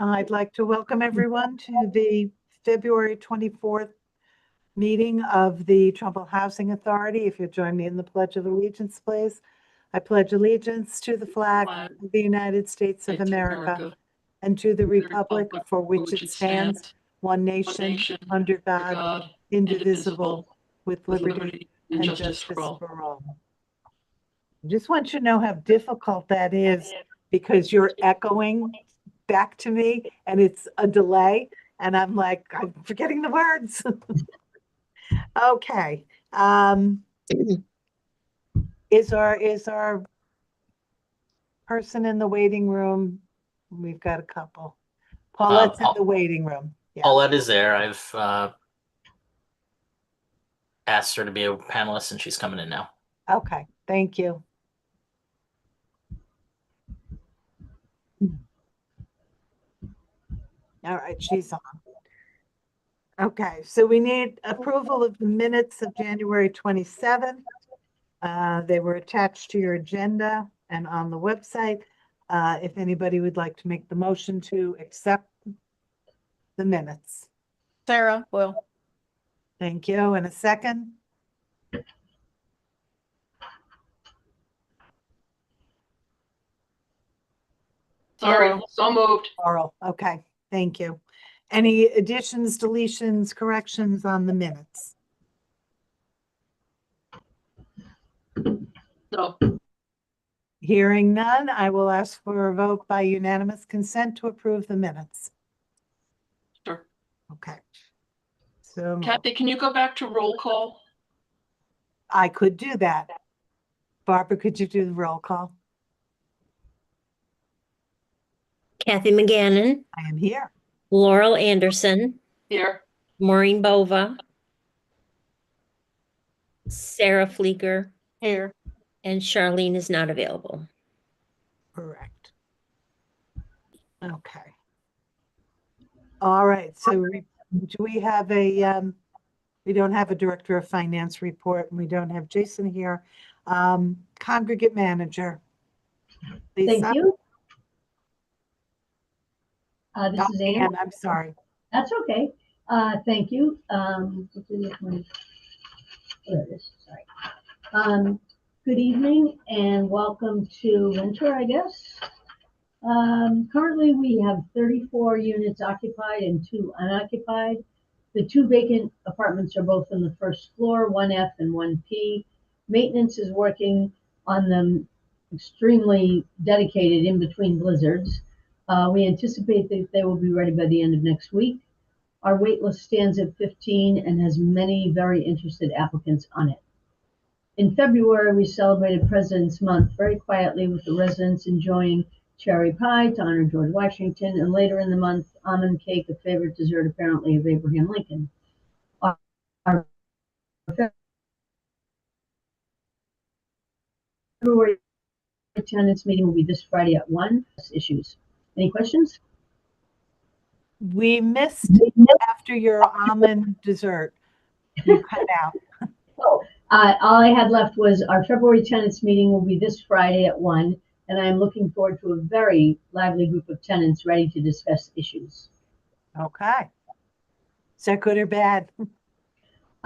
I'd like to welcome everyone to the February 24th meeting of the Trumbull Housing Authority. If you'll join me in the Pledge of Allegiance, please. I pledge allegiance to the flag of the United States of America and to the republic for which it stands, one nation, under God, indivisible, with liberty and justice for all. I just want you to know how difficult that is because you're echoing back to me and it's a delay and I'm like, I'm forgetting the words. Okay. Is our person in the waiting room? We've got a couple. Paulette's in the waiting room. Yeah. Paulette is there. I've asked her to be a panelist and she's coming in now. Okay, thank you. All right, she's on. Okay, so we need approval of the minutes of January 27th. They were attached to your agenda and on the website. If anybody would like to make the motion to accept the minutes. Sarah will. Thank you. And a second? Sorry, so moved. Oral. Okay, thank you. Any additions, deletions, corrections on the minutes? No. Hearing none, I will ask for a vote by unanimous consent to approve the minutes. Sure. Okay. So Kathy, can you go back to roll call? I could do that. Barbara, could you do the roll call? Kathy McGannon, I am here. Laurel Anderson, Here. Maureen Bova, Sarah Fleeger, Here. and Charlene is not available. Correct. Okay. All right, so do we have a, we don't have a director of finance report and we don't have Jason here. Congregate manager. Lisa? Thank you. This is Ann. Ann, I'm sorry. That's okay. Thank you. There it is. Sorry. Good evening and welcome to winter, I guess. Currently, we have 34 units occupied and 2 unoccupied. The 2 vacant apartments are both on the first floor, 1F and 1P. Maintenance is working on them extremely dedicated in between blizzards. We anticipate that they will be ready by the end of next week. Our wait list stands at 15 and has many very interested applicants on it. In February, we celebrated President's Month very quietly with the residents enjoying cherry pie to honor George Washington, and later in the month, almond cake, a favorite dessert apparently of Abraham Lincoln. Our February attendance meeting will be this Friday at 1. Issues. Any questions? We missed after your almond dessert. You cut out. Oh, all I had left was our February tenants meeting will be this Friday at 1, and I'm looking forward to a very lively group of tenants ready to discuss issues. Okay. Is that good or bad?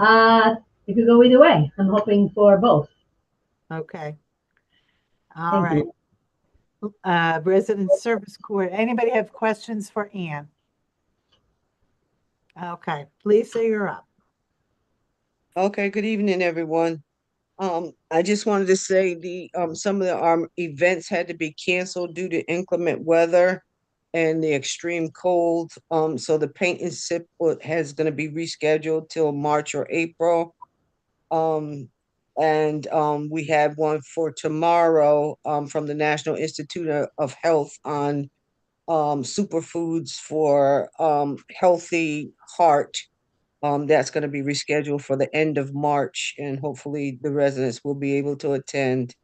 It could go either way. I'm hoping for both. Okay. All right. Resident Service Court. Anybody have questions for Ann? Okay, Lisa, you're up. Okay, good evening, everyone. I just wanted to say the some of the events had to be canceled due to inclement weather and the extreme cold. So the paint and sip has going to be rescheduled till March or April. We have one for tomorrow from the National Institute of Health on superfoods for healthy heart. That's going to be rescheduled for the end of March, and hopefully the residents will be able to attend.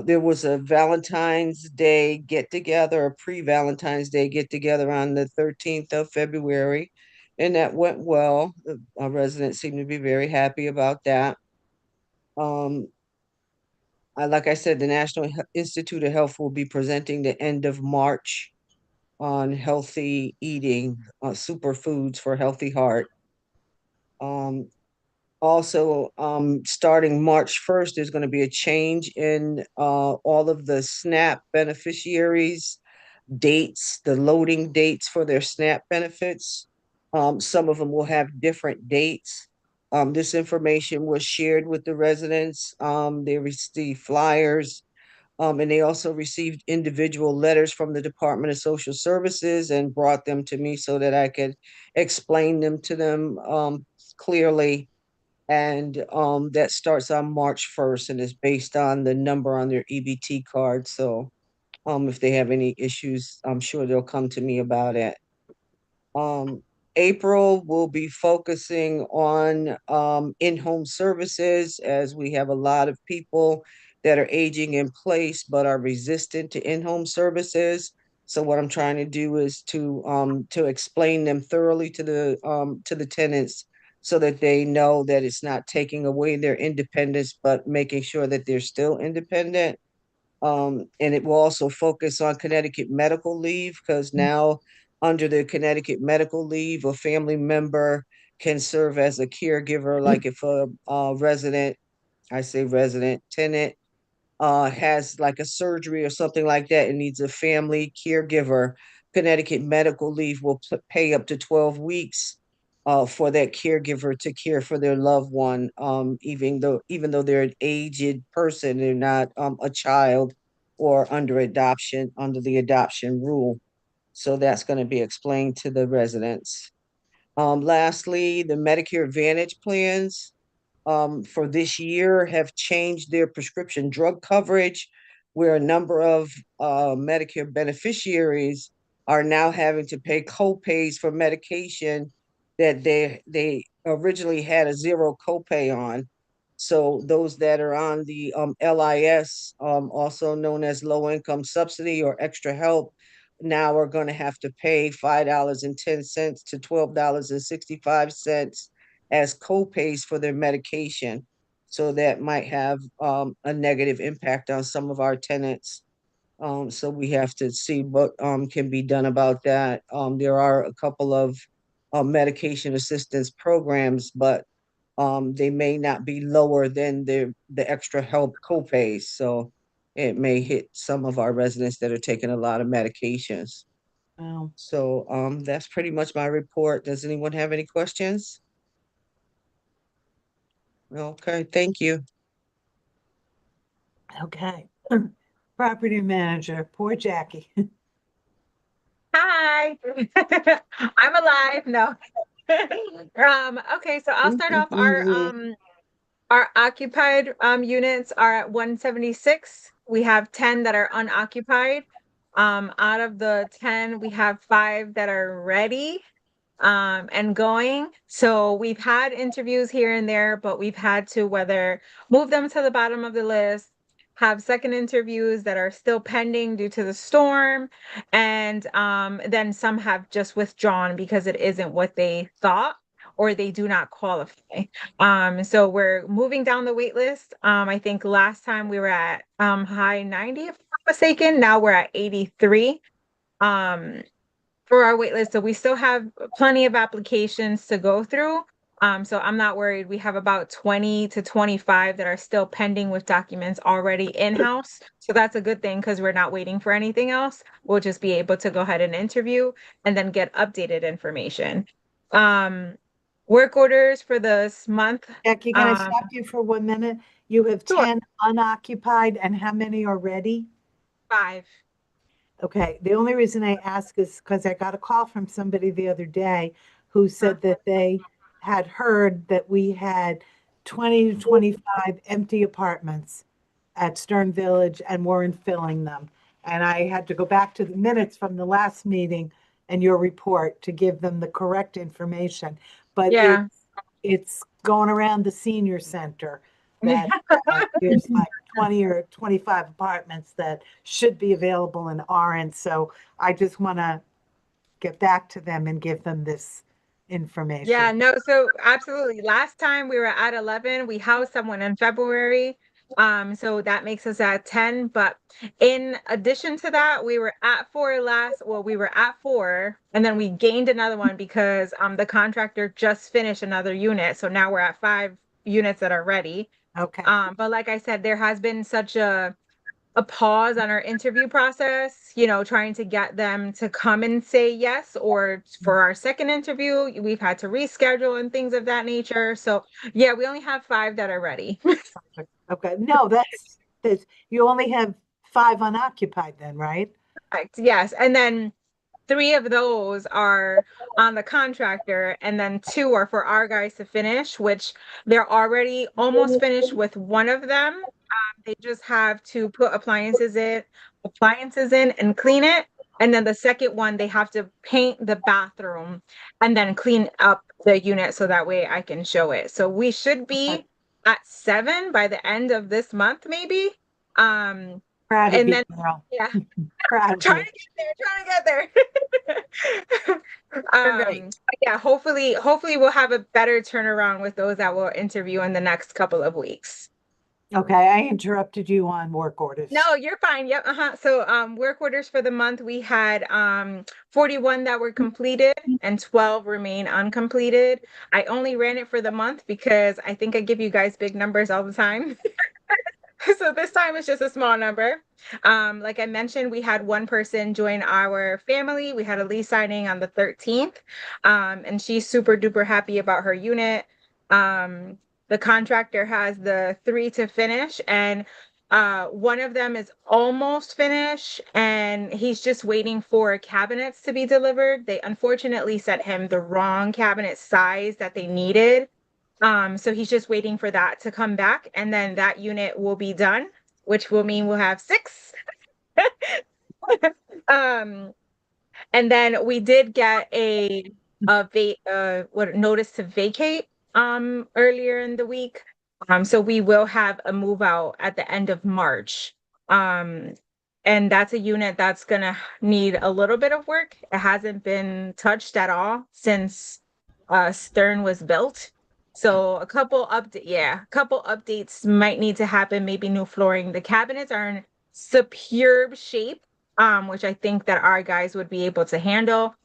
There was a Valentine's Day get together, a pre-Valentine's Day get together on the 13th of February, and that went well. Our residents seem to be very happy about that. Like I said, the National Institute of Health will be presenting the end of March. on healthy eating, superfoods for healthy heart. Also, starting March 1st, there's going to be a change in all of the SNAP beneficiaries' dates, the loading dates for their SNAP benefits. Some of them will have different dates. This information was shared with the residents. They received flyers, and they also received individual letters from the Department of Social Services and brought them to me so that I could explain them to them clearly. And that starts on March 1st and is based on the number on their EBT card. So if they have any issues, I'm sure they'll come to me about it. April will be focusing on in-home services, as we have a lot of people that are aging in place but are resistant to in-home services. So what I'm trying to do is to explain them thoroughly to the tenants so that they know that it's not taking away their independence, but making sure that they're still independent. And it will also focus on Connecticut medical leave, because now under the Connecticut medical leave, a family member can serve as a caregiver, like if a resident, I say resident, tenant, has like a surgery or something like that and needs a family caregiver. Connecticut medical leave will pay up to 12 weeks for that caregiver to care for their loved one, even though they're an aged person, they're not a child or under the adoption rule. So that's going to be explained to the residents. Lastly, the Medicare Advantage plans for this year have changed their prescription drug coverage, where a number of Medicare beneficiaries are now having to pay co-pays for medication that they originally had a zero copay on. So those that are on the LIS, also known as low income subsidy or extra help, now are going to have to pay $5.10 to $12.65 as co-pays for their medication. So that might have a negative impact on some of our tenants. So we have to see what can be done about that. There are a couple of medication assistance programs, but they may not be lower than the extra help copays. So it may hit some of our residents that are taking a lot of medications. Wow. So that's pretty much my report. Does anyone have any questions? Okay, thank you. Okay. Property manager, poor Jackie. Hi, I'm alive. No. Okay, so I'll start off our occupied units are at 176. We have 10 that are unoccupied. Out of the 10, we have 5 that are ready and going. So we've had interviews here and there, but we've had to whether move them to the bottom of the list, have second interviews that are still pending due to the storm, and then some have just withdrawn because it isn't what they thought or they do not qualify. So we're moving down the wait list. I think last time we were at high 90, if I'm not mistaken. Now we're at 83. For our wait list. So we still have plenty of applications to go through. So I'm not worried. We have about 20 to 25 that are still pending with documents already in-house. So that's a good thing because we're not waiting for anything else. We'll just be able to go ahead and interview and then get updated information. Work orders for this month. Jackie, can I stop you for 1 minute? You have Sure. 10 unoccupied, and how many are ready? 5. Okay, the only reason I ask is because I got a call from somebody the other day who said that they had heard that we had 20 to 25 empty apartments at Stern Village and weren't filling them. And I had to go back to the minutes from the last meeting and your report to give them the correct information. But Yeah. it's going around the senior center that there's like 20 or 25 apartments that should be available and aren't. So I just want to get back to them and give them this information. Yeah, no, so absolutely. Last time we were at 11, we housed someone in February. So that makes us at 10. But in addition to that, we were at 4 we were at 4 and then we gained another one because the contractor just finished another unit. So now we're at 5 units that are ready. Okay, But like I said, there has been such a pause on our interview process, trying to get them to come and say yes, or for our second interview, we've had to reschedule and things of that nature. So yeah, we only have 5 that are ready. okay. No, that's, you only have 5 unoccupied then, right? Correct. Yes. And then 3 of those are on the contractor, and then 2 are for our guys to finish, which they're already almost finished with one of them. They just have to put appliances in and clean it. And then the second one, they have to paint the bathroom and then clean up the unit so that way I can show it. So we should be Okay. at 7 by the end of this month, maybe. Proud of And you, then, girl. yeah, Proud of trying you. to get there. Yeah, hopefully we'll have a better turnaround with those that we'll interview in the next couple of weeks. Okay, I interrupted you on work orders. No, you're fine. Yep. So work orders for the month, we had 41 that were completed and 12 remain uncompleted. I only ran it for the month because I think I give you guys big numbers all the time. So this time it's just a small number. Like I mentioned, we had one person join our family. We had a lease signing on the 13th. And she's super duper happy about her unit. The contractor has the 3 to finish, and one of them is almost finished, and he's just waiting for cabinets to be delivered. They unfortunately sent him the wrong cabinet size that they needed. So he's just waiting for that to come back, and then that unit will be done, which will mean we'll have 6. um, and then we did get a notice to vacate earlier in the week. So we will have a move out at the end of March. And that's a unit that's gonna need a little bit of work. It hasn't been touched at all since Stern was built. So a couple updates might need to happen, maybe new flooring. The cabinets are in superb shape, which I think that our guys would be able to handle.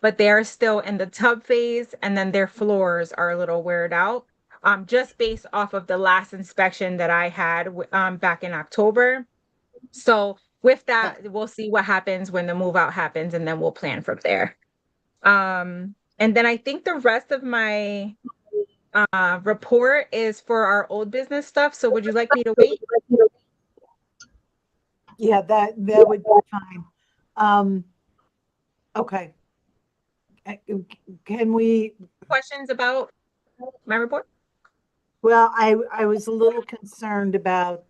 But they're still in the tub phase, and then their floors are a little weared out. Just based off of the last inspection that I had back in October. So with that, we'll see what happens when the move out happens, and then we'll plan from there. And then I think the rest of my report is for our old business stuff. So would you like me to wait? Yeah, that would be fine. Okay. Can we, Questions about my report? well, I was a little concerned about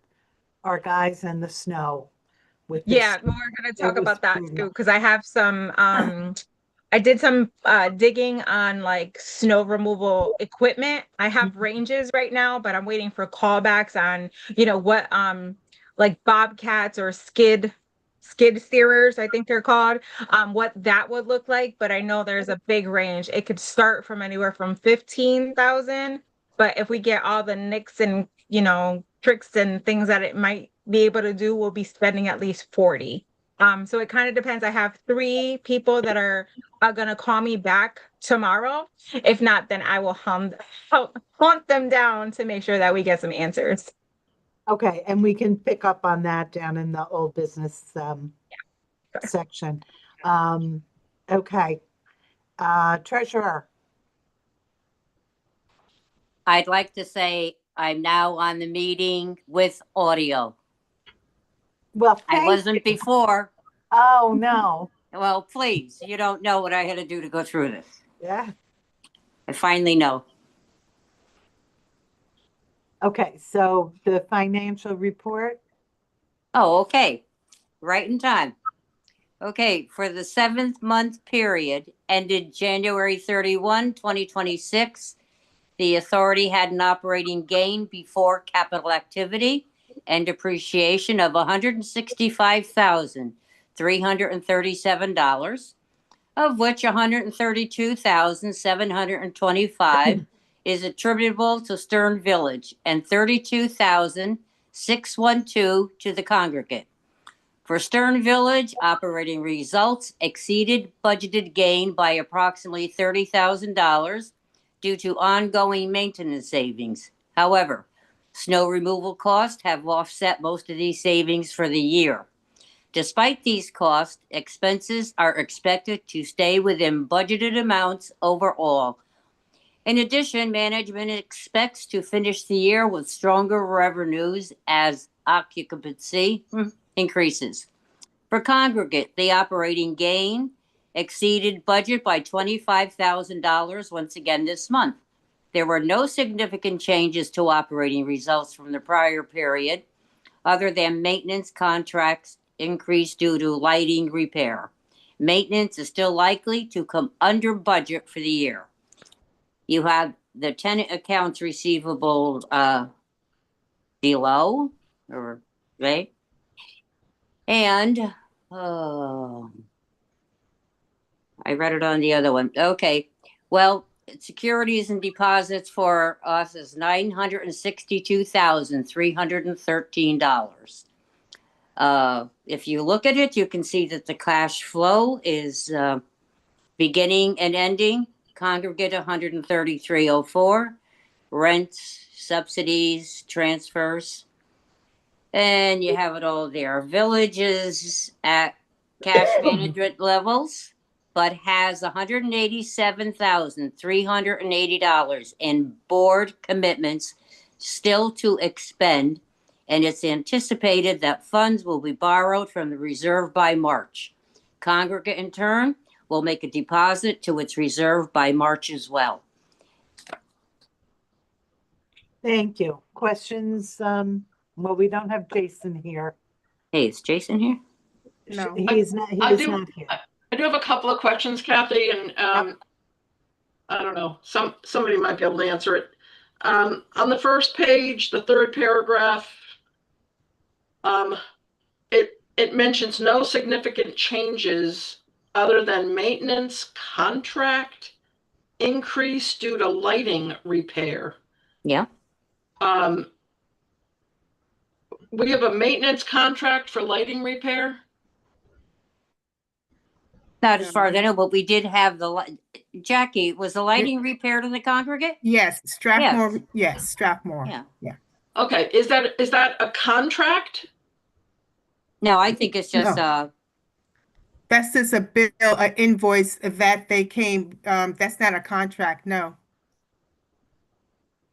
our guys and the snow with this. Yeah, we're gonna talk was about that pretty too, much- because I have some I did some digging on like snow removal equipment. I have ranges right now, but I'm waiting for callbacks on, what like bobcats or skid steerers, I think they're called, what that would look like. But I know there's a big range. It could start from anywhere from 15,000, but if we get all the nicks and tricks and things that it might be able to do, we'll be spending at least 40. So it kind of depends. I have 3 people that are gonna call me back tomorrow. If not, then I will hunt them down to make sure that we get some answers. Okay, and we can pick up on that down in the old business section. Okay. Treasurer, I'd like to say I'm now on the meeting with audio. well, I thank wasn't you. before. Oh, no. Well, please, you don't know what I had to do to go through this. Yeah. I finally know. Okay, so the financial report, Oh, okay. Right in time. Okay, for the 7th month period ended January 31, 2026, the authority had an operating gain before capital activity and depreciation of $165,337, of which $132,725 is attributable to Stern Village and 32,612 to the congregate. For Stern Village, operating results exceeded budgeted gain by approximately $30,000 due to ongoing maintenance savings. However, snow removal costs have offset most of these savings for the year. Despite these costs, expenses are expected to stay within budgeted amounts overall. In addition, management expects to finish the year with stronger revenues as occupancy increases. For congregate, the operating gain exceeded budget by $25,000 once again this month. There were no significant changes to operating results from the prior period, other than maintenance contracts increased due to lighting repair. Maintenance is still likely to come under budget for the year. You have the tenant accounts receivable below, or right? And I read it on the other one. Okay. Well, securities and deposits for us is $962,313. If you look at it, you can see that the cash flow is beginning and ending. Congregate 133.04, rents, subsidies, transfers, and you have it all there. Villages at cash management levels, but has $187,380 in board commitments still to expend, and it's anticipated that funds will be borrowed from the reserve by March. Congregate, in turn, will make a deposit to its reserve by March as well. Thank you. Questions? Well, we don't have Jason here. Hey, is Jason here? No. He's not, he I is do- not here. I do have a couple of questions, Kathy, and I don't know, somebody might be able to answer it. On the first page, the third paragraph, it mentions no significant changes other than maintenance contract increase due to lighting repair. Yeah. We have a maintenance contract for lighting repair? Not as far as I know, but we did have Jackie, was the lighting repaired in the congregate? Yes, Strathmore, yes, Strathmore. Yeah. Yeah. Okay, is that a contract? No, I think it's just, That's just a bill, an invoice that they came, that's not a contract, no.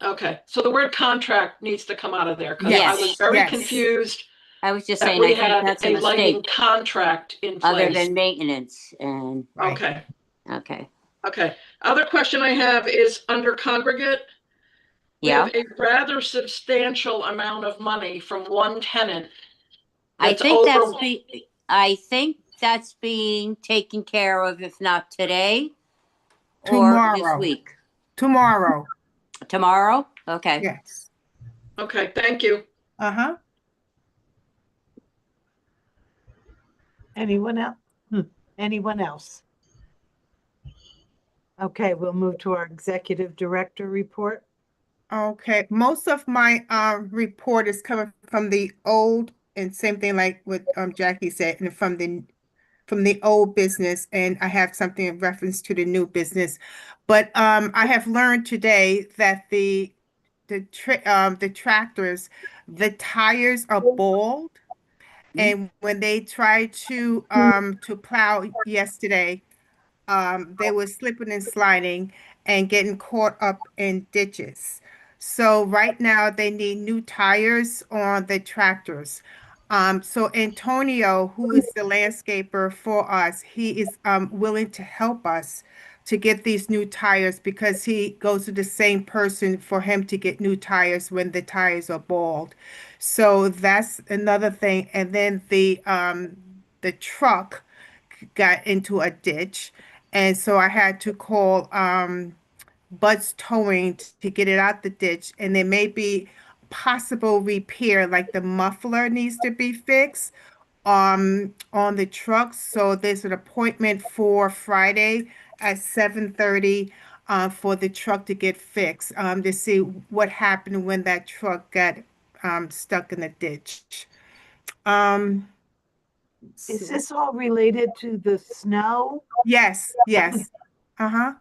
Okay, so the word contract needs to come out of there, because I Yes, was very yes. confused I was just that saying, we I think had that's a a lighting mistake, contract in other place. than maintenance and, Right. Okay, okay. okay. Other question I have is under congregate. We Yeah, have a rather substantial amount of money from one tenant. I That's think over- I think that's being taken care of, if not today or this Tomorrow. week. Tomorrow, Tomorrow? Okay. yes. Okay, thank you. Uh-huh. Anyone else? Anyone else? Okay, we'll move to our executive director report. Okay, most of my report is coming from the old, and same thing like what Jackie said, and from the old business, and I have something in reference to the new business. But I have learned today that the tractors, the tires are bald, and when they tried to plow yesterday, they were slipping and sliding and getting caught up in ditches. So right now they need new tires on the tractors. So Antonio, who is the landscaper for us, he is willing to help us to get these new tires because he goes to the same person for him to get new tires when the tires are bald. So that's another thing. And then the truck got into a ditch. And so I had to call Bud's Towing to get it out the ditch. And there may be possible repair, like the muffler needs to be fixed on the truck. So there's an appointment for Friday at 7:30 for the truck to get fixed, to see what happened when that truck got stuck in the ditch. Um, Is this all related to the snow? yes, yes. Uh-huh.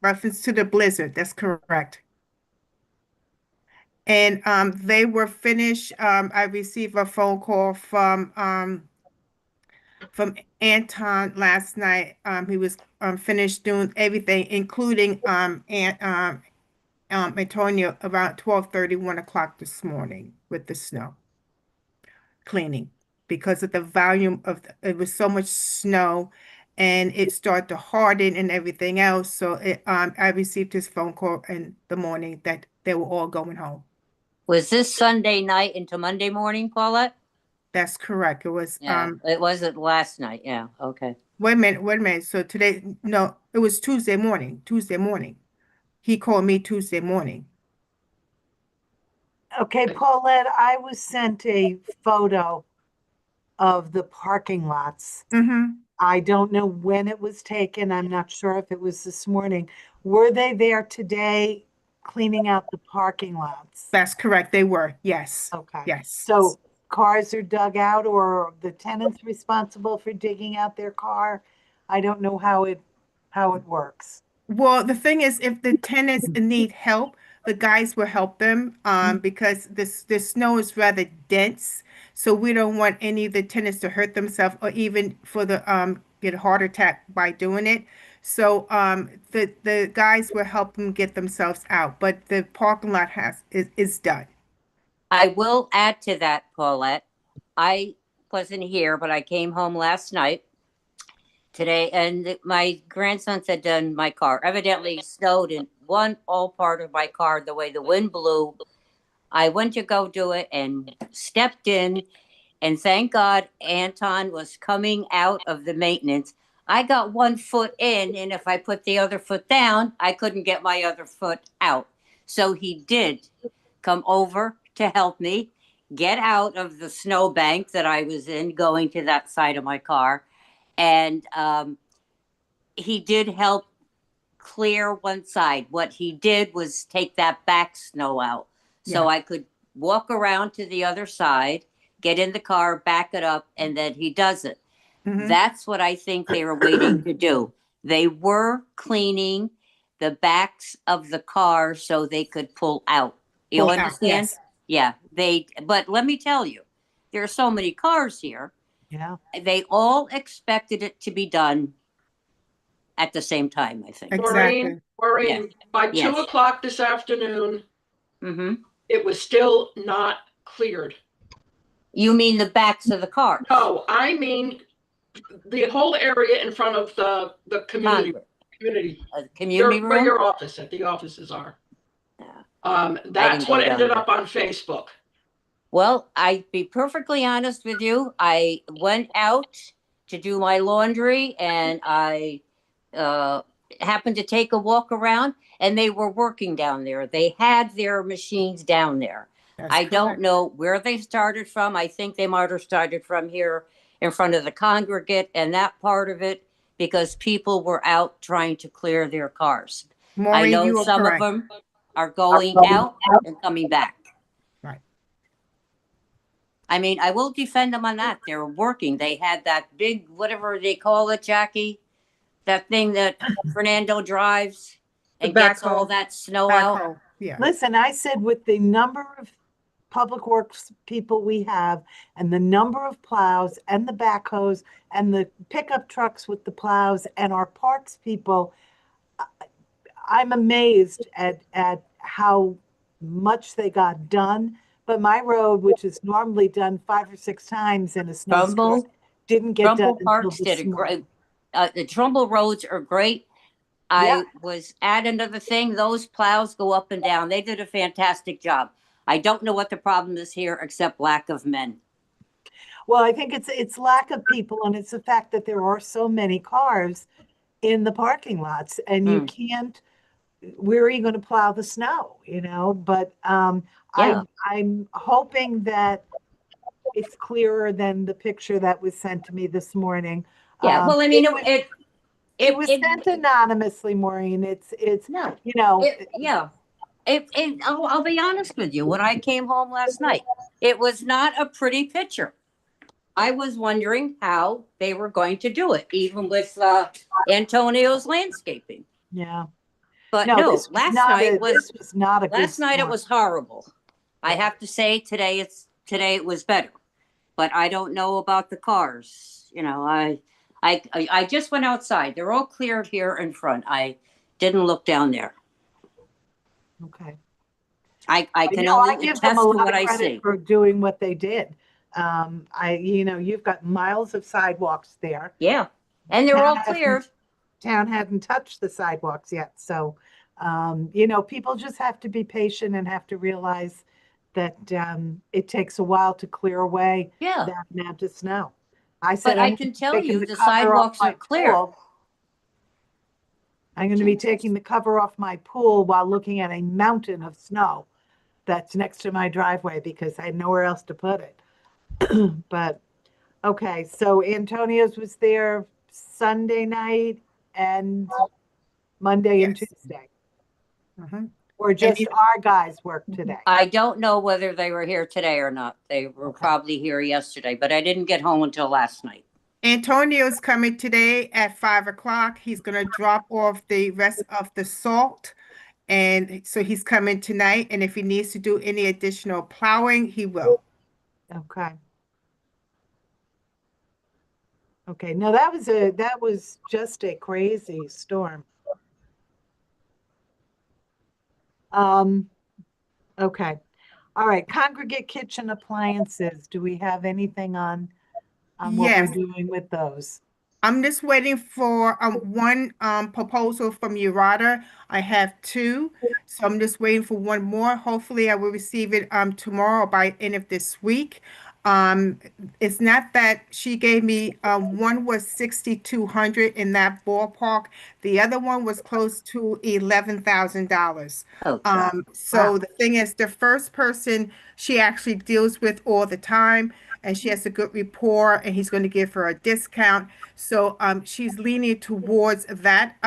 Reference to the blizzard, that's correct. And they were finished. I received a phone call from Anton last night. He was finished doing everything, including Antonio around 12:30, 1 o'clock this morning with the snow cleaning because of the volume of it was so much snow and it started to harden and everything else. So I received his phone call in the morning that they were all going home. Was this Sunday night into Monday morning, Paulette? That's correct. It was Yeah, it wasn't last night. Yeah, okay. wait a minute. So today, no, it was Tuesday morning. He called me Tuesday morning. Okay, Paulette, I was sent a photo of the parking lots. Mm-hmm. I don't know when it was taken. I'm not sure if it was this morning. Were they there today cleaning out the parking lots? That's correct. They were. Yes. Okay. Yes. So cars are dug out or the tenant's responsible for digging out their car? I don't know how it works. Well, the thing is, if the tenants need help, the guys will help them because the snow is rather dense. So we don't want any of the tenants to hurt themselves or even for the get a heart attack by doing it. So the guys will help them get themselves out, but the parking lot is done. I will add to that, Paulette. I wasn't here, but I came home last night today, and my grandson said in my car, evidently snowed in one all part of my car the way the wind blew. I went to go do it and stepped in, and thank God Anton was coming out of the maintenance. I got one foot in, and if I put the other foot down, I couldn't get my other foot out. So he did come over to help me get out of the snowbank that I was in going to that side of my car. And he did help clear one side. What he did was take that back snow out. So I could walk around to the other side, get in the car, back it up, and then he does it. Mhm. That's what I think they were waiting to do. They were cleaning the backs of the car so they could pull out. You Pull out, understand? yes. Yeah, but let me tell you, there are so many cars here. Yeah. They all expected it to be done at the same time, I think. Exactly. Maureen, by 2 Yes. o'clock this afternoon, Mm-hmm. it was still not cleared. You mean the backs of the cars? No, I mean the whole area in front of the community. Community Where room? your the offices are. Yeah. That's go what down ended there. up on Facebook. Well, I'd be perfectly honest with you. I went out to do my laundry and I happened to take a walk around and they were working down there. They had their machines down there. That's I don't correct. know where they started from. I think they might have started from here in front of the congregate and that part of it because people were out trying to clear their cars. I Maureen, know you are some correct. of them are going out and coming back. Right. I mean, I will defend them on that. They're working. They had that big, whatever they call it, Jackie, that thing that Fernando drives and gets all backhoe. that snow out. Backhoe. Yeah. Listen, I said with the number of public works people we have and the number of plows and the backhoes and the pickup trucks with the plows and our parks people, I'm amazed at how much they got done. But my road, which is normally done 5 or 6 times in a snowstorm, Trumbull, didn't get done Trumbull until Parks did this a morning. great. The Trumbull roads are great. I was at another thing. Those plows go up and down. They did a fantastic job. I don't know what the problem is here except lack of men. Well, I think it's lack of people and it's the fact that there are so many cars in the parking lots and you can't, where are you going to plow the snow, But Yeah. I'm hoping that it's clearer than the picture that was sent to me this morning. Yeah. Well, I mean, It was sent anonymously, Maureen. It's, No, you know, yeah. I'll be honest with you. When I came home last night, it was not a pretty picture. I was wondering how they were going to do it, even with Antonio's landscaping. yeah. But No, no, this was not a, this was not a good last night it storm. was horrible. I have to say today it was better. But I don't know about the cars. You know, I just went outside. They're all cleared here in front. I didn't look down there. Okay. I can I only give them attest a to lot what of I credit see. for doing what they did. You've got miles of sidewalks there. Yeah. And they're all Town cleared. hasn't- Town hadn't touched the sidewalks yet. So, people just have to be patient and have to realize that it takes a while to clear away Yeah. that amount of snow. I said, But I I'm can tell taking you the the cover off sidewalks my are clear. pool. I'm going to be taking the cover off my pool while looking at a mountain of snow that's next to my driveway because I had nowhere else to put it. But, okay, so Antonio's was there Sunday night and Monday and Yes. Tuesday, Mhm. or just you- our guys worked today? I don't know whether they were here today or not. They were probably here yesterday, but I didn't get home until last night. Antonio's coming today at 5 o'clock. He's gonna drop off the rest of the salt. And so he's coming tonight, and if he needs to do any additional plowing, he will. Okay. Okay, no, that was just a crazy storm. Okay. All right, congregate kitchen appliances. Do we have anything on what we're Yes. doing with those? I'm just waiting for one proposal from Urata. I have two, so I'm just waiting for one more. Hopefully, I will receive it tomorrow by end of this week. Um, it's not that she gave me one was 6,200 in that ballpark. The other one was close to $11,000. Oh, God. So Wow. the thing is, the first person she actually deals with all the time, and she has a good rapport, and he's going to give her a discount. So she's leaning towards that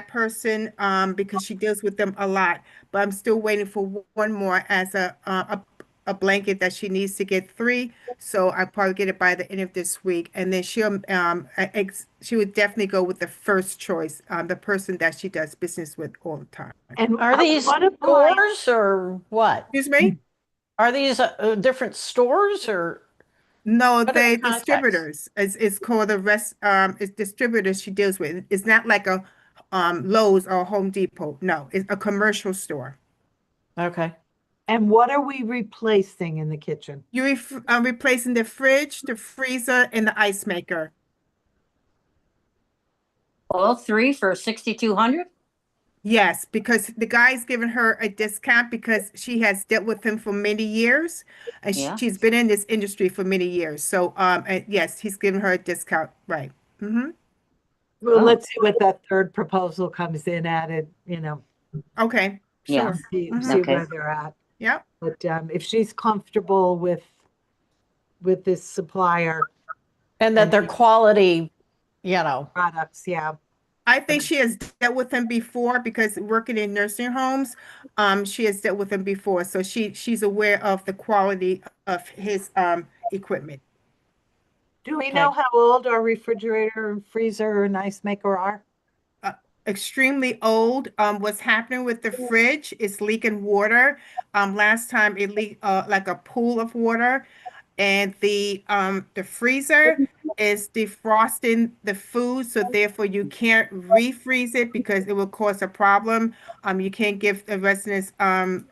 person because she deals with them a lot. But I'm still waiting for one more as a blanket that she needs to get three. So I'll probably get it by the end of this week, and then she would definitely go with the first choice, the person that she does business with all the time. And Are these what appliance? stores or what? Excuse me? Are these different stores or No, what are they the contacts? distributors. It's called the rest. It's distributors she deals with. It's not like a Lowe's or Home Depot. No, it's a commercial store. Okay. And what are we replacing in the kitchen? You're replacing the fridge, the freezer, and the ice maker. All three for 6,200? Yes, because the guy's given her a discount because she has dealt with him for many years, and Yeah. she's been in this industry for many years. So, and yes, he's given her a discount. Right. Mm-hmm. Well, Oh. let's see what that third proposal comes in at it, Okay. Yeah. Sure. see Okay. where they're at. Yep. But if she's comfortable with this supplier And that And they're the- quality, products, yeah. I think she has dealt with him before because working in nursing homes, she has dealt with him before. So she's aware of the quality of his equipment. Do we Okay. know how old our refrigerator and freezer and ice maker are? Extremely old. What's happening with the fridge is leaking water. Last time it leaked like a pool of water, and the freezer is defrosting the food, so therefore you can't refreeze it because it will cause a problem. You can't give the residents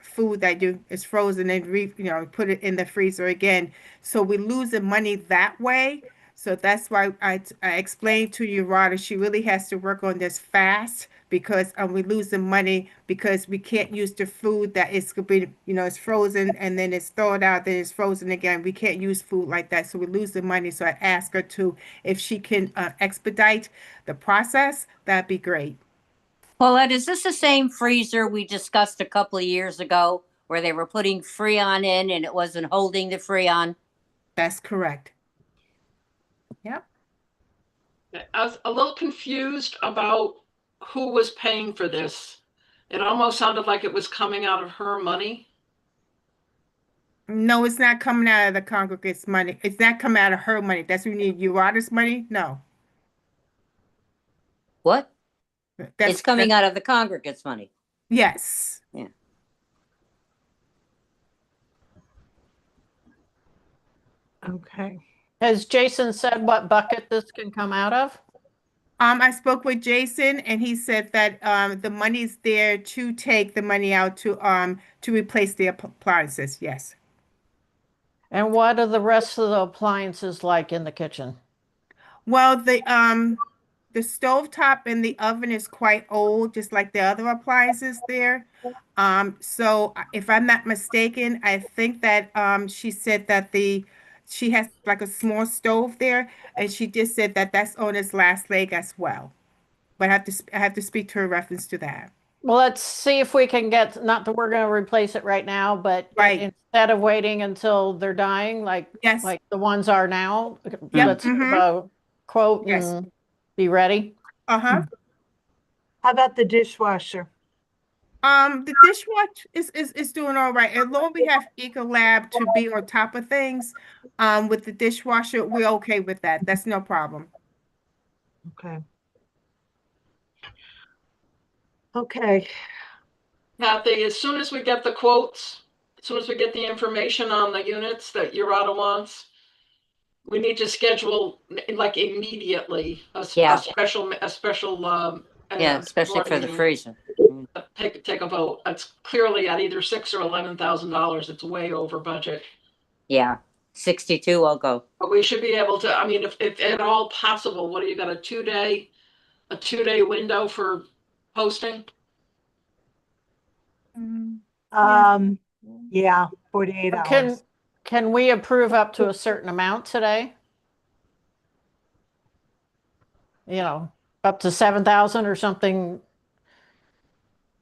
food that is frozen and put it in the freezer again. So we're losing money that way. So that's why I explained to you, Rod, she really has to work on this fast because we're losing money because we can't use the food that is could be, it's frozen and then it's thawed out, then it's frozen again. We can't use food like that. So we're losing money. So I asked her to, if she can expedite the process, that'd be great. Paulette, is this the same freezer we discussed a couple of years ago where they were putting Freon in and it wasn't holding the Freon? That's correct. Yep. I was a little confused about who was paying for this. It almost sounded like it was coming out of her money. No, it's not coming out of the congregate's money. It's not coming out of her money. That's when you need Urata's money? No. What? That's It's coming out of the congregate's money. yes. Yeah. Okay. Has Jason said what bucket this can come out of? I spoke with Jason and he said that the money's there to take the money out to replace the appliances. Yes. And what are the rest of the appliances like in the kitchen? Well, the stovetop and the oven is quite old, just like the other appliances there. So if I'm not mistaken, I think that she said that she has like a small stove there, and she just said that that's on its last leg as well. But I have to speak to her reference to that. Well, let's see if we can get, not that we're going to replace it right now, but Right. instead of waiting until they're dying, Yes. like the ones are now, Yep. let's give a quote Yes. and be ready. Uh-huh. How about the dishwasher? The dishwasher is doing all right. As long as we have Ecolab to be on top of things, with the dishwasher, we're okay with that. That's no problem. Okay. Okay. Kathy, as soon as we get the quotes, as soon as we get the information on the units that Urata wants, we need to schedule like immediately a Yeah. special Yeah, especially board for the meeting. freezer. Take a vote. It's clearly at either $6,000 or $11,000. It's way over budget. Yeah, 62, I'll go. But we should be able to, I mean, if at all possible, what do you got, a 2-day window for posting? Yeah, 48 Can, hours. can we approve up to a certain amount today? You know, up to 7,000 or something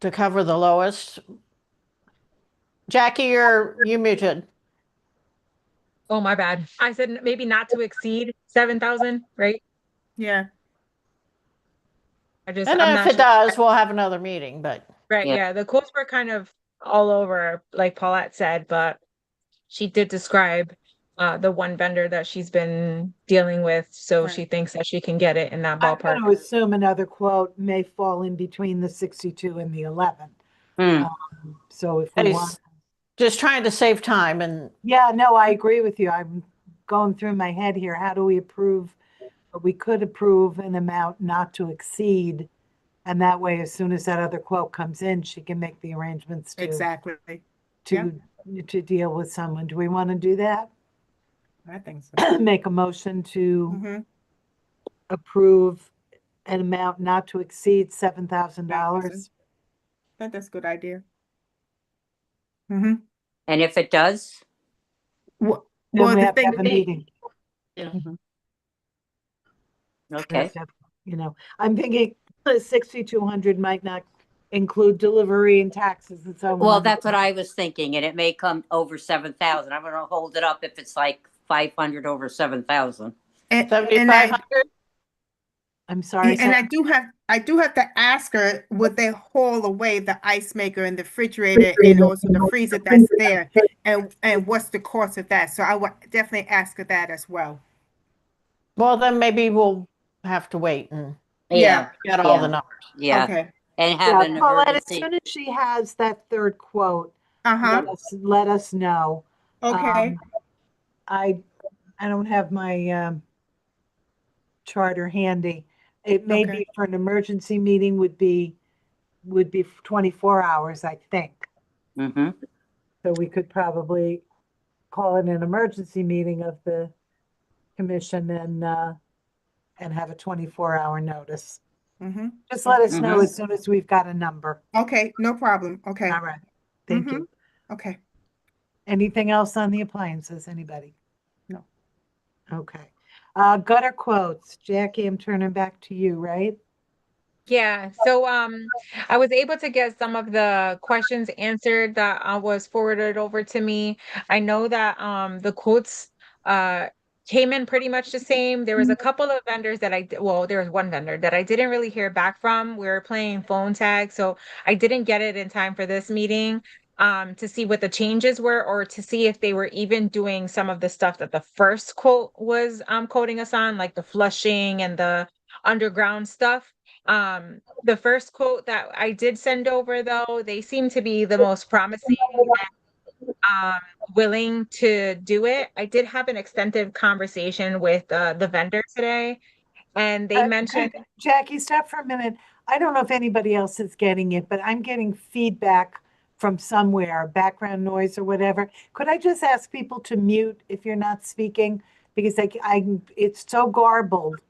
to cover the lowest? Jackie, you muted. Oh, my bad. I said maybe not to exceed 7,000, right? Yeah. And I'm if not it sure. does, we'll have another meeting, but Right, Yeah. yeah, the quotes were kind of all over, like Paulette said, but she did describe the one vendor that she's been dealing with, so Right. she thinks that she can get it in that I'm going ballpark. to assume another quote may fall in between the 62 and the 11. Hmm. So if we Hey, want, just trying to save time and yeah, no, I agree with you. I'm going through my head here. How do we approve? We could approve an amount not to exceed. And that way, as soon as that other quote comes in, she can make the arrangements Exactly. to deal with someone. Do we want to do that? I think so. Make a motion to Mm-hmm. approve an amount not to exceed $7,000. That's a good idea. Mm-hmm. And if it does, Well, Then we the have to thing, have a meeting. okay. You know, I'm thinking 6,200 might not include delivery and taxes and so on. Well, that's what I was thinking, and it may come over 7,000. I'm gonna hold it up if it's like 500 over 7,000. and 7,500? I'm sorry. and I do have to ask her, would they haul away the ice maker and the refrigerator and also the freezer that's there? And what's the cost of that? So I would definitely ask her that as well. Well, then maybe we'll have to wait and Yeah. get all the Yeah. numbers. Yeah. Okay. And have an Paulette, as emergency. soon as she has that third quote, Uh-huh. let us know. Okay. I don't have my charter handy. It may Okay. be for an emergency meeting would be 24 hours, I think. Mm-hmm. So we could probably call it an emergency meeting of the commission and have a 24-hour notice. Mm-hmm. Just let us know Mhm. as soon as we've got a number. Okay, no problem. Okay. All right. Thank you. Okay. Anything else on the appliances? Anybody? No. Okay. Gutter quotes. Jackie, I'm turning back to you, right? Yeah, so I was able to get some of the questions answered that was forwarded over to me. I know that the quotes came in pretty much the same. There was a couple of vendors that there was one vendor that I didn't really hear back from. We were playing phone tag, so I didn't get it in time for this meeting to see what the changes were or to see if they were even doing some of the stuff that the first quote was quoting us on, like the flushing and the underground stuff. The first quote that I did send over, though, they seem to be the most promising and willing to do it. I did have an extensive conversation with the vendor today, and they mentioned. Jackie, stop for a minute. I don't know if anybody else is getting it, but I'm getting feedback from somewhere, background noise or whatever. Could I just ask people to mute if you're not speaking? Because it's so garbled.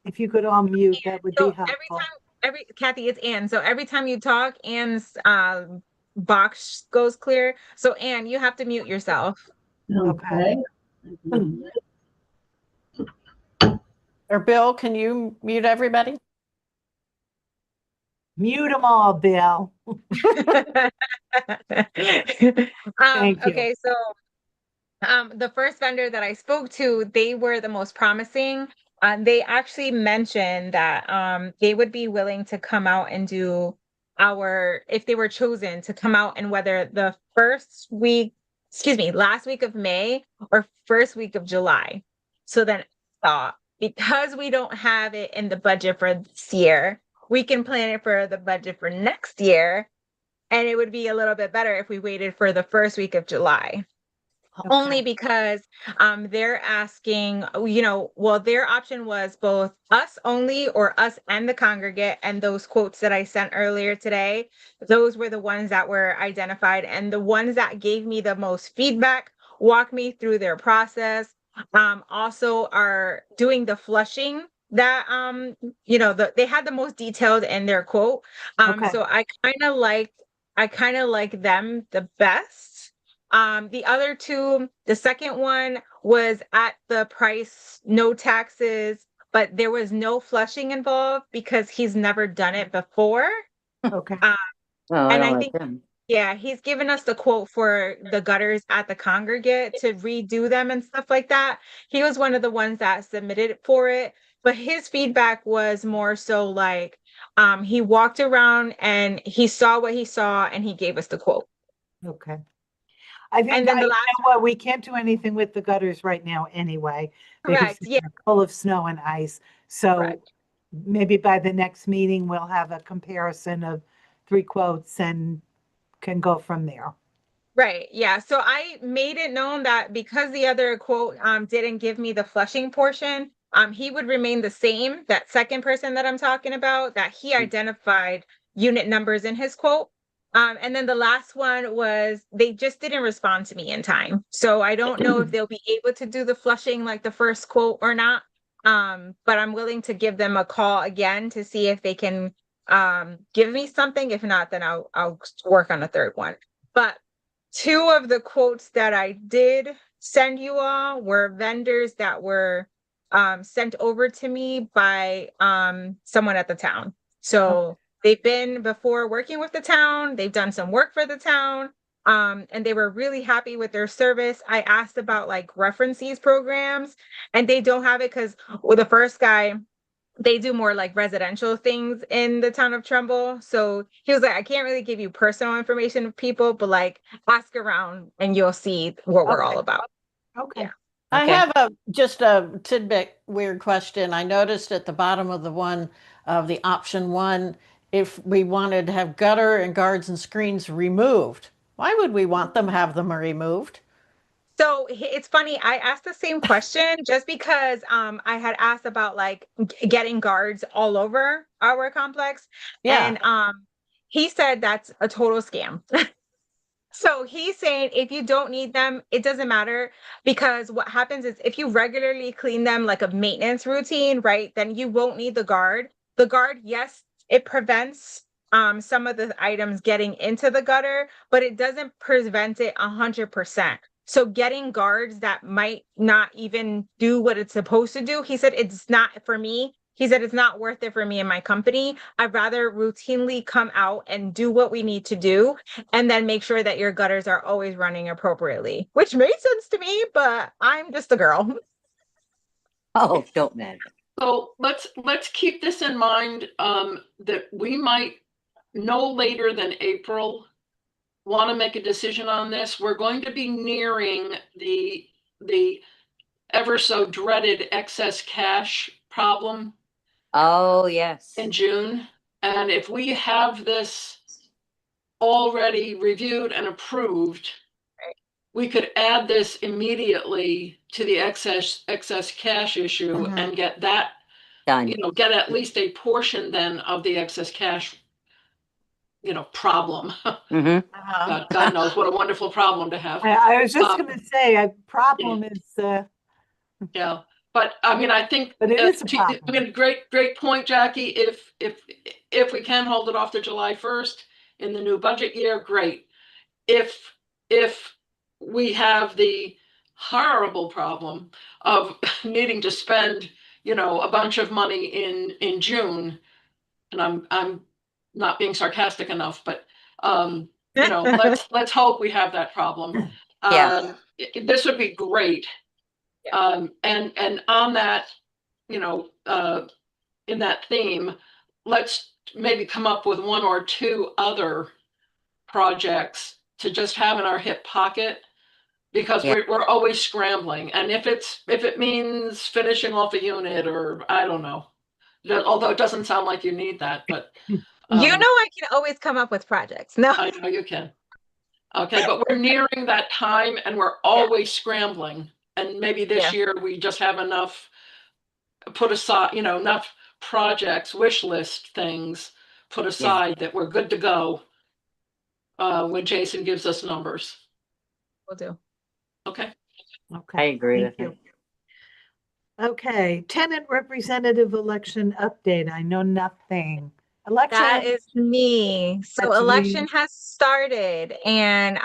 If you could all mute, that would So be helpful. Kathy, it's Ann. So every time you talk, Ann's box goes clear. So Ann, you have to mute yourself. Okay. Or Bill, can you mute everybody? Mute them all, Bill. Thank you. Okay, so the first vendor that I spoke to, they were the most promising. They actually mentioned that they would be willing to come out and do if they were chosen to come out and whether the last week of May or first week of July. So then because we don't have it in the budget for this year, we can plan it for the budget for next year. And it would be a little bit better if we waited for the first week of July. Only because they're asking, their option was both us only or us and the congregate. And those quotes that I sent earlier today, those were the ones that were identified. And the ones that gave me the most feedback, walk me through their process, also are doing the flushing that, they had the most detailed in their quote. So I kind of like them the best. The other two, the second one was at the price, no taxes, but there was no flushing involved because he's never done it before. Okay. And I think, yeah, he's given us the quote for the gutters at the congregate to redo them and stuff like that. He was one of the ones that submitted for it, but his feedback was more so like, he walked around and he saw what he saw and he gave us the quote. Okay. I think, And then you know what, we can't do anything with the gutters right now anyway. Because Correct, yeah. they're full of snow and ice. So Correct. maybe by the next meeting, we'll have a comparison of 3 quotes and can go from there. Right. Yeah. So I made it known that because the other quote didn't give me the flushing portion, he would remain the same. That second person that I'm talking about, that he identified unit numbers in his quote. And then the last one was they just didn't respond to me in time. So I don't know if they'll be able to do the flushing like the first quote or not. But I'm willing to give them a call again to see if they can give me something. If not, then I'll work on a third one. But 2 of the quotes that I did send you all were vendors that were sent over to me by someone at the town. So they've been before working with the town, they've done some work for the town, and they were really happy with their service. I asked about like references programs, and they don't have it because the first guy, they do more like residential things in the town of Trumbull. So he was like, I can't really give you personal information of people, but like ask around and you'll see what we're all about. Okay. Yeah. I Okay. have just a tidbit weird question. I noticed at the bottom of the option 1, if we wanted to have gutter and guards and screens removed, why would we want them have them removed? So it's funny, I asked the same question just because I had asked about like getting guards all over our complex. Yeah. And he said that's a total scam. So he's saying if you don't need them, it doesn't matter, because what happens is if you regularly clean them like a maintenance routine, right, then you won't need the guard. The guard, yes, it prevents some of the items getting into the gutter, but it doesn't prevent it 100%. So getting guards that might not even do what it's supposed to do, he said it's not, for me, He said it's not worth it for me and my company. I'd rather routinely come out and do what we need to do and then make sure that your gutters are always running appropriately, which made sense to me, but I'm just a girl. Oh, don't mention. So let's keep this in mind, that we might no later than April want to make a decision on this. We're going to be nearing the ever so dreaded excess cash problem Oh, yes. in June. And if we have this already reviewed and approved, we could add this immediately to the excess cash issue Mhm. and get that, Done. get at least a portion then of the excess cash, problem. Mm-hmm. God knows what a wonderful problem to have. I was just Um, gonna say, a problem is, Yeah, but I mean, I think, but it is a I problem. mean, great point, Jackie. If we can hold it off to July 1st in the new budget year, great. If we have the horrible problem of needing to spend, a bunch of money in June, and I'm not being sarcastic enough, but let's hope we have that problem. Yeah. This would be great. And on that, in that theme, let's maybe come up with one or two other projects to just have in our hip pocket, because Yeah. we're always scrambling. And if it means finishing off a unit, or I don't know, although it doesn't sound like you need that, but I can always come up with projects. No. I know you can. Okay, but we're nearing that time and we're always scrambling. And maybe this year we just have enough put aside, enough projects, wish list things put aside that we're good to go when Jason gives us numbers. Will do. Okay. I Okay, agree thank with you. Okay, tenant representative election update. I know nothing. That Election, is me. So That's election me. has started and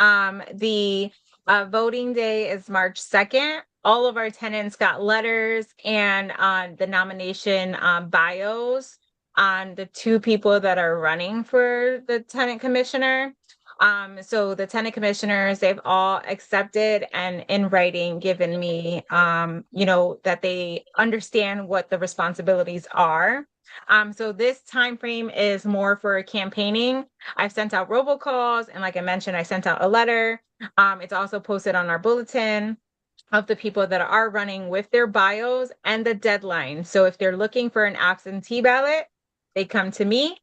the voting day is March 2nd. All of our tenants got letters and the nomination bios on the two people that are running for the tenant commissioner. So the tenant commissioners, they've all accepted and in writing given me that they understand what the responsibilities are. So this time frame is more for campaigning. I've sent out robocalls, and like I mentioned, I sent out a letter. It's also posted on our bulletin of the people that are running with their bios and the deadline. So if they're looking for an absentee ballot, they come to me.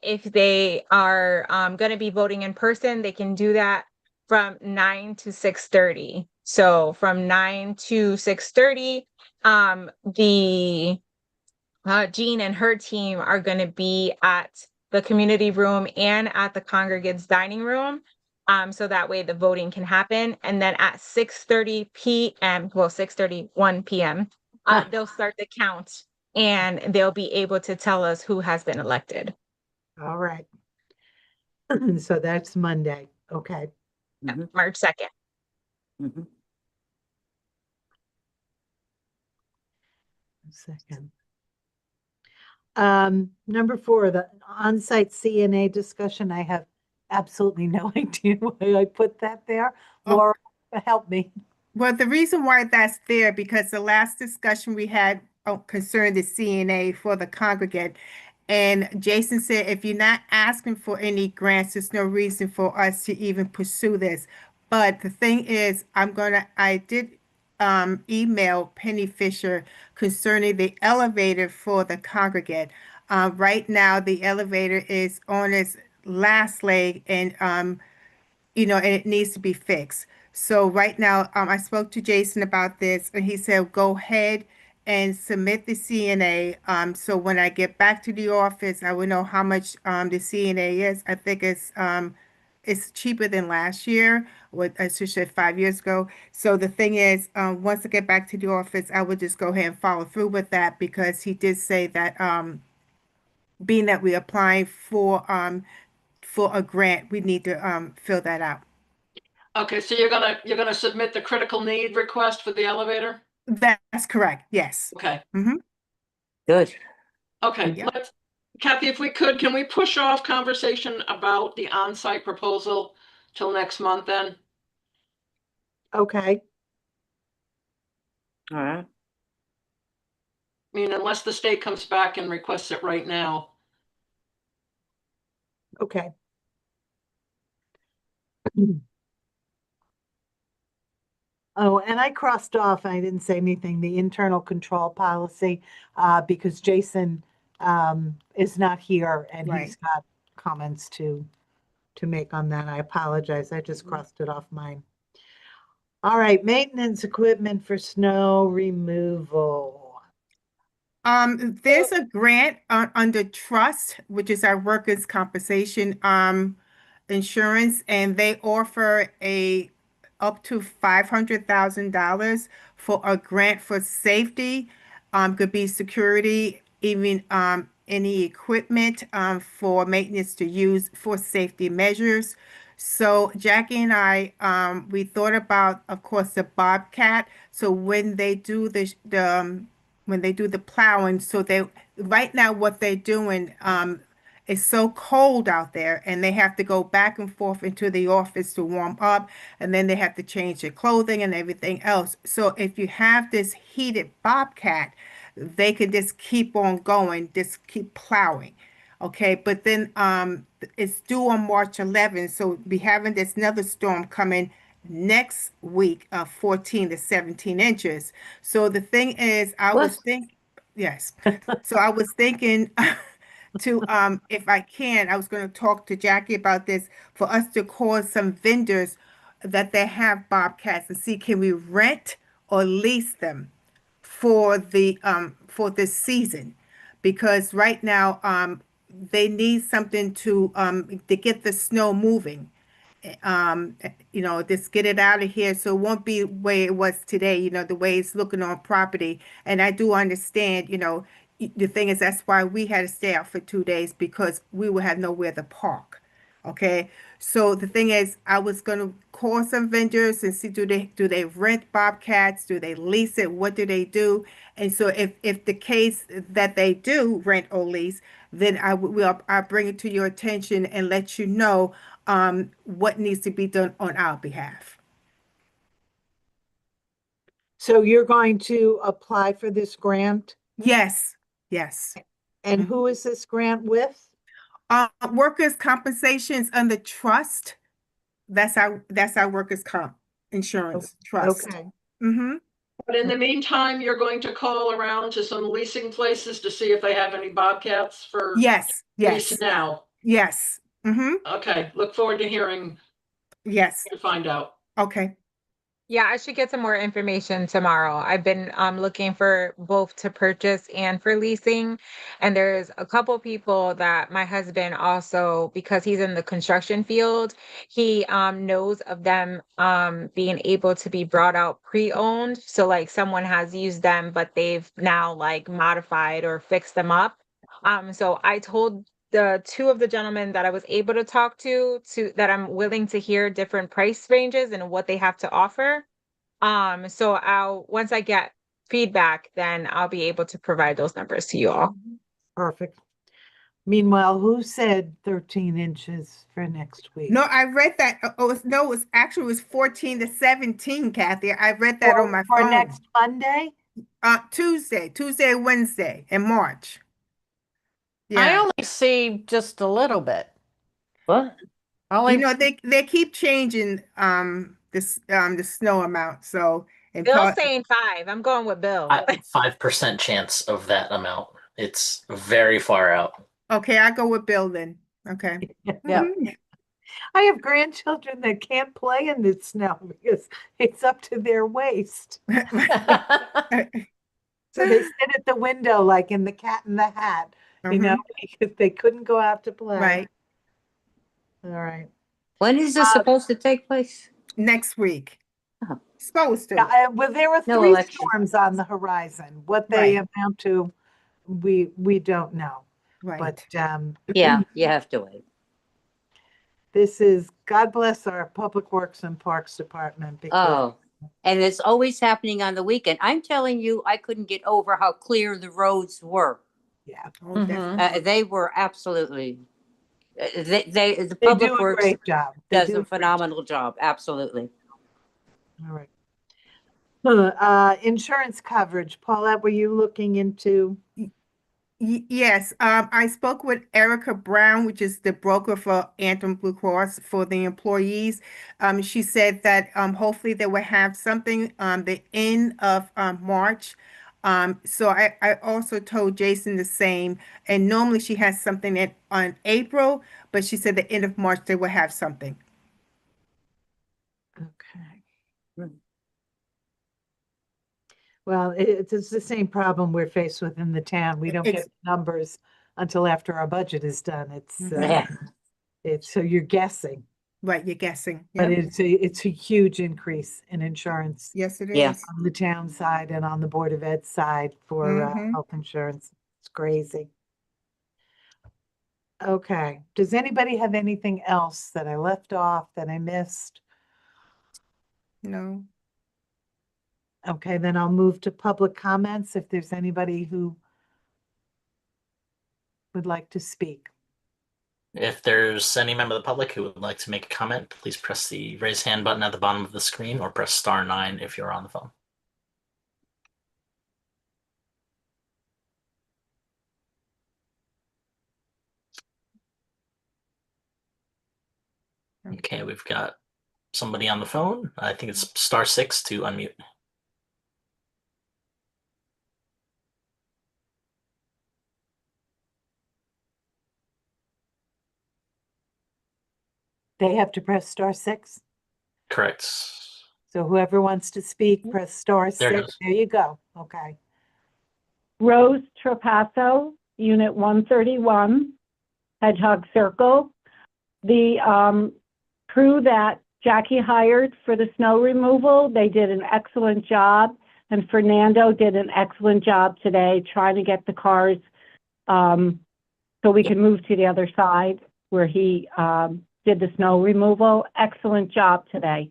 If they are going to be voting in person, they can do that from 9 to 6:30. So from 9 to 6:30, the Jean and her team are going to be at the community room and at the congregate's dining room. So that way the voting can happen. And then at 6:30 p.m., well, 6:31 p.m., they'll start the count and they'll be able to tell us who has been elected. all right. So that's Monday. Okay. March 2nd. Mm-hmm. Second. Number 4, the on-site CNA discussion. I have absolutely no idea why I put that there. Oh. Laura, help me. Well, the reason why that's there, because the last discussion we had concerned the CNA for the congregate. And Jason said, if you're not asking for any grants, there's no reason for us to even pursue this. But the thing is, I did email Penny Fisher concerning the elevator for the congregate. Right now, the elevator is on its last leg and and it needs to be fixed. So right now, I spoke to Jason about this, and he said, go ahead and submit the CNA. So when I get back to the office, I will know how much the CNA is. I think it's cheaper than last year, what I should say 5 years ago. So the thing is, once I get back to the office, I would just go ahead and follow through with that, because he did say that being that we're applying for a grant, we need to fill that out. Okay, so you're gonna submit the critical need request for the elevator? That's correct. Yes. Okay. Mhm. Good. Okay, Yeah. Kathy, if we could, can we push off conversation about the on-site proposal till next month then? Okay, All right. I mean, unless the state comes back and requests it right now. okay. Oh, and I crossed off, I didn't say anything, the internal control policy, because Jason is not here and he's got comments to make on that. I apologize. I just crossed it off mine. All right, maintenance equipment for snow removal. There's a grant under trust, which is our workers' compensation insurance, and they offer a up to $500,000 for a grant for safety. Could be security, even any equipment for maintenance to use for safety measures. So Jackie and I, we thought about, of course, the Bobcat. So when they do when they do the plowing, so they right now what they're doing, it's so cold out there and they have to go back and forth into the office to warm up, and then they have to change their clothing and everything else. So if you have this heated Bobcat, they can just keep on going, just keep plowing. Okay, but then it's due on March 11th, so we having this another storm coming next week of 14 to 17 inches. So the thing is, yes. So I was thinking to if I can, I was going to talk to Jackie about this for us to call some vendors that they have Bobcats and see can we rent or lease them for this season, because right now they need something to get the snow moving, just get it out of here so it won't be the way it was today, the way it's looking on property. And I do understand, the thing is that's why we had to stay out for 2 days, because we would have nowhere to park. Okay. So the thing is, I was gonna call some vendors and see do they rent Bobcats? Do they lease it? What do they do? And so if the case that they do rent or lease, then I'll bring it to your attention and let you know what needs to be done on our behalf. So you're going to apply for this grant? Yes, yes. And who is this grant with? Workers' compensations under trust. That's our workers' comp insurance trust. Okay. Mm-hmm. But in the meantime, you're going to call around to some leasing places to see if they have any Bobcats for Yes, lease yes, now. yes. Mm-hmm. Okay, look forward to hearing Yes. and find out. Okay. Yeah, I should get some more information tomorrow. I've been looking for both to purchase and for leasing. And there's a couple people that my husband also, because he's in the construction field, he knows of them being able to be brought out pre-owned. So like someone has used them, but they've now like modified or fixed them up. So I told the two of the gentlemen that I was able to talk to that I'm willing to hear different price ranges and what they have to offer. So once I get feedback, then I'll be able to provide those numbers to you all. Perfect. Meanwhile, who said 13 inches for next week? No, I read that. It was 14 to 17, Kathy. I read that on my For phone. next Monday? Tuesday, Wednesday in March. I Yeah. only see just a little bit. What? Only They keep changing the snow amount. So Bill's saying 5. I'm going with Bill. 5% chance of that amount. It's very far out. okay, I go with Bill then. Okay. Yeah. Mhm. I have grandchildren that can't play in the snow because it's up to their waist. So they sit at the window like in the Cat in the Hat, because they couldn't go out to play. Right. All right. When is this supposed to take place? Next week. Oh. Supposed to. Yeah, well, there were No 3 election. storms on the horizon. What they Right. amount to, we don't know. Right. But Yeah, you have to wait. this is, God bless our Public Works and Parks Department, because Oh, And it's always happening on the weekend. I'm telling you, I couldn't get over how clear the roads were. Yeah, Oh, Mhm. definitely. They were absolutely, the they do Public a Works great job. They does do a great job. phenomenal job. Absolutely. All right. Insurance coverage. Paulette, were you looking into? Yes, I spoke with Erica Brown, which is the broker for Anthem Blue Cross for the employees. She said that hopefully they will have something the end of March. So I also told Jason the same. And normally she has something on April, but she said the end of March they will have something. Okay. Hmm. Well, it's the same problem we're faced with in the town. We don't Ex- get numbers until after our budget is done. Yeah. It's so you're guessing, Right, you're guessing. but Yeah. it's a huge increase in insurance Yes, it Yeah. is. on the town side and on the Board of Ed side for Mhm. health insurance. It's crazy. Okay. Does anybody have anything else that I left off that I missed? No. Okay, then I'll move to public comments if there's anybody who would like to speak. If there's any member of the public who would like to make a comment, please press the raise hand button at the bottom of the screen or press *9 if you're on the phone. Okay, we've got somebody on the phone. I think it's *6 to unmute. They have to press *6. Correct. So whoever wants to speak, press There it *6. goes. There you go. Okay. Rose Trapasso, Unit 131, Hedgehog Circle. The crew that Jackie hired for the snow removal, they did an excellent job. And Fernando did an excellent job today trying to get the cars so we can move to the other side where he did the snow removal. Excellent job today.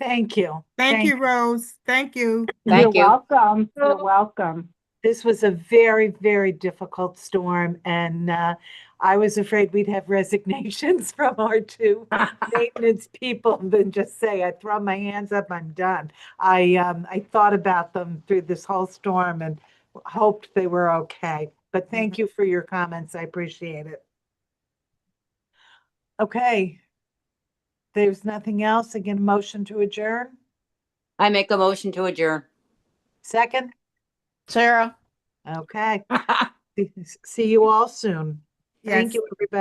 Thank you. Thank you, Rose. Thank you. Thank you. Welcome. You're welcome. This was a very, very difficult storm, and I was afraid we'd have resignations from our two maintenance people and then just say, I throw my hands up, I'm done. I thought about them through this whole storm and hoped they were okay. But thank you for your comments. I appreciate it. Okay. There's nothing else. Again, motion to adjourn. I make a motion to adjourn. Second. Sarah? Okay. See you all soon. Thank Yes. you, everybody.